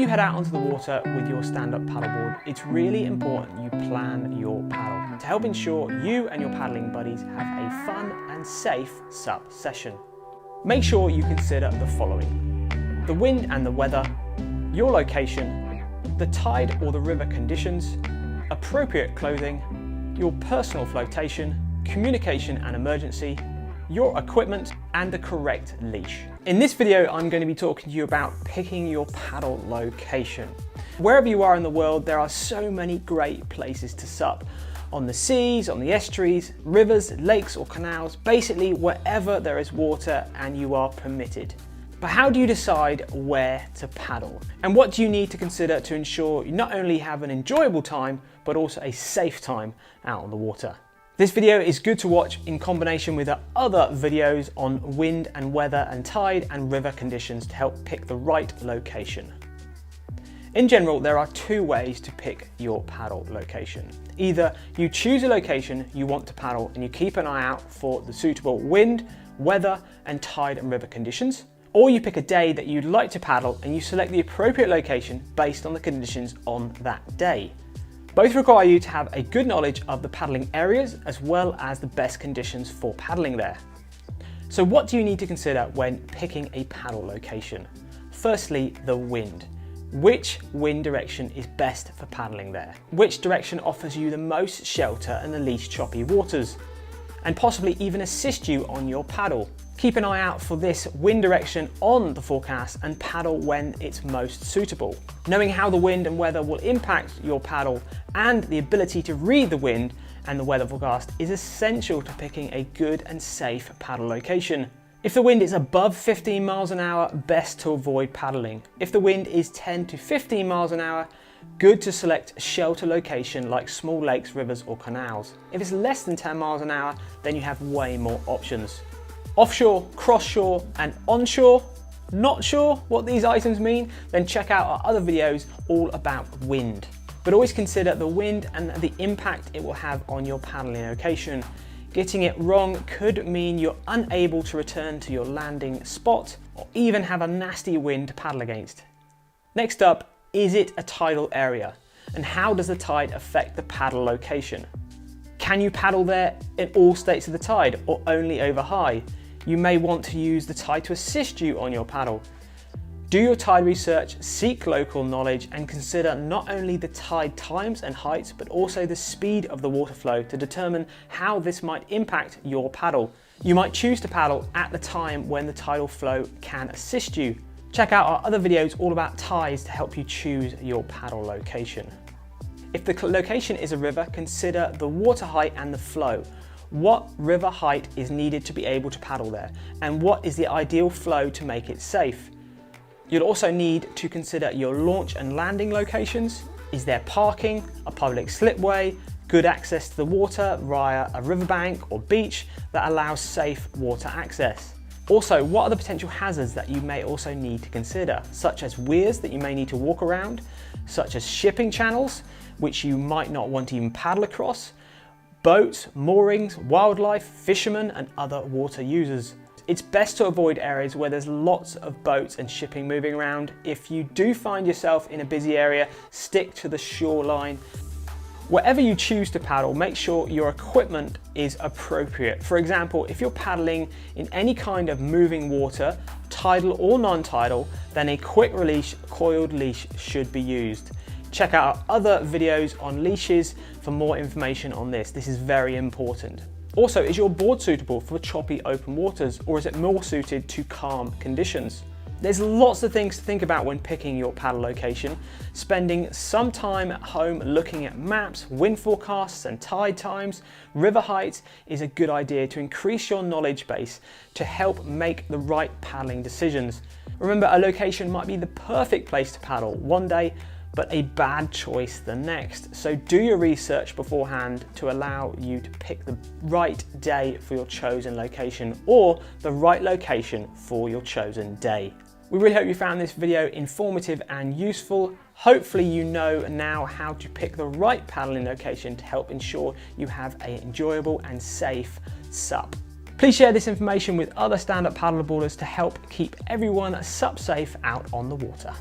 you head out onto the water with your stand-up paddleboard, it's really important you plan your paddle to help ensure you and your paddling buddies have a fun and safe SUP session. Make sure you consider the following: the wind and the weather, your location, the tide or the river conditions, appropriate clothing, your personal flotation, communication and emergency, your equipment, and the correct leash. In this video, I'm going to be talking to you about picking your paddle location. Wherever you are in the world, there are so many great places to SUP. On the seas, on the estuaries, rivers, lakes or canals, basically wherever there is water and you are permitted. But how do you decide where to paddle? And what do you need to consider to ensure you not only have an enjoyable time, but also a safe time out on the water? This video is good to watch in combination with other videos on wind and weather and tide and river conditions to help pick the right location. In general, there are two ways to pick your paddle location. Either you choose a location you want to paddle and you keep an eye out for the suitable wind, weather and tide and river conditions, or you pick a day that you'd like to paddle and you select the appropriate location based on the conditions on that day. Both require you to have a good knowledge of the paddling areas as well as the best conditions for paddling there. So what do you need to consider when picking a paddle location? Firstly, the wind. Which wind direction is best for paddling there? Which direction offers you the most shelter and the least choppy waters? And possibly even assist you on your paddle. Keep an eye out for this wind direction on the forecast and paddle when it's most suitable. Knowing how the wind and weather will impact your paddle and the ability to read the wind and the weather forecast is essential to picking a good and safe paddle location. If the wind is above 15 miles an hour, best to avoid paddling. If the wind is 10 to 15 miles an hour, good to select a shelter location like small lakes, rivers or canals. If it's less than 10 miles an hour, then you have way more options. Offshore, cross-shore and onshore. Not sure what these items mean? Then check out our other videos all about wind. But always consider the wind and the impact it will have on your paddling location. Getting it wrong could mean you're unable to return to your landing spot or even have a nasty wind to paddle against. Next up, is it a tidal area? And how does the tide affect the paddle location? Can you paddle there in all states of the tide or only over high? You may want to use the tide to assist you on your paddle. Do your tide research, seek local knowledge and consider not only the tide times and heights, but also the speed of the water flow to determine how this might impact your paddle. You might choose to paddle at the time when the tidal flow can assist you. Check out our other videos all about tides to help you choose your paddle location. If the location is a river, consider the water height and the flow. What river height is needed to be able to paddle there? And what is the ideal flow to make it safe? You'll also need to consider your launch and landing locations. Is there parking, a public slipway, good access to the water via a riverbank or beach that allows safe water access? Also, what are the potential hazards that you may also need to consider, such as weirs that you may need to walk around, such as shipping channels, which you might not want to even paddle across, boats, moorings, wildlife, fishermen, and other water users. It's best to avoid areas where there's lots of boats and shipping moving around. If you do find yourself in a busy area, stick to the shoreline. Wherever you choose to paddle, make sure your equipment is appropriate. For example, if you're paddling in any kind of moving water, tidal or non-tidal, then a quick release coiled leash should be used. Check out our other videos on leashes for more information on this. This is very important. Also, is your board suitable for choppy open waters or is it more suited to calm conditions? There's lots of things to think about when picking your paddle location. Spending some time at home looking at maps, wind forecasts and tide times, river heights is a good idea to increase your knowledge base to help make the right paddling decisions. Remember, a location might be the perfect place to paddle one day, but a bad choice the next. So do your research beforehand to allow you to pick the right day for your chosen location or the right location for your chosen day. We really hope you found this video informative and useful. Hopefully you know now how to pick the right paddling location to help ensure you have an enjoyable and safe SUP. Please share this information with other stand-up paddleboarders to help keep everyone SUP safe out on the water.